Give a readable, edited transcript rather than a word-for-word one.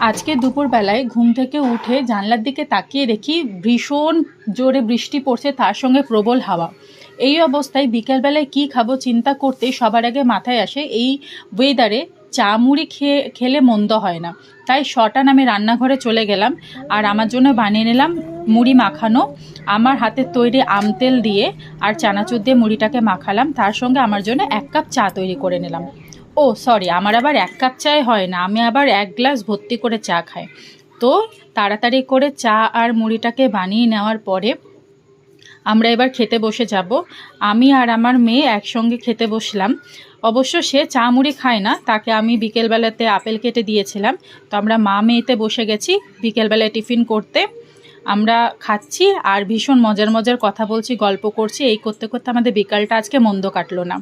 আজকে দুপুরবেলায় ঘুম থেকে উঠে জানলার দিকে তাকিয়ে দেখি ভীষণ জোরে বৃষ্টি পড়ছে, তার সঙ্গে প্রবল হাওয়া। এই অবস্থায় বিকেলবেলায় কি খাবো চিন্তা করতেই সবার আগে মাথায় আসে এই ওয়েদারে চা মুড়ি খেলে মন্দ হয় না। তাই শটান আমি রান্নাঘরে চলে গেলাম আর আমার জন্য বানিয়ে নিলাম মুড়ি মাখানো। আমার হাতের তৈরি আমতেল দিয়ে আর চানাচুর দিয়ে মুড়িটাকে মাখালাম, তার সঙ্গে আমার জন্য 1 কাপ চা তৈরি করে নিলাম। ও সরি, আমার আবার 1 কাপ চায় হয় না, আমি আবার 1 গ্লাস ভর্তি করে চা খাই। তো তাড়াতাড়ি করে চা আর মুড়িটাকে বানিয়ে নেওয়ার পরে আমরা এবার খেতে বসে যাব। আমি আর আমার মেয়ে একসঙ্গে খেতে বসলাম। অবশ্য সে চা মুড়ি খায় না, তাকে আমি বিকেলবেলাতে আপেল কেটে দিয়েছিলাম। তো আমরা মা মেয়েতে বসে গেছি বিকেলবেলায় টিফিন করতে। আমরা খাচ্ছি আর ভীষণ মজার মজার কথা বলছি, গল্প করছি। এই করতে করতে আমাদের বিকালটা আজকে মন্দ কাটলো না।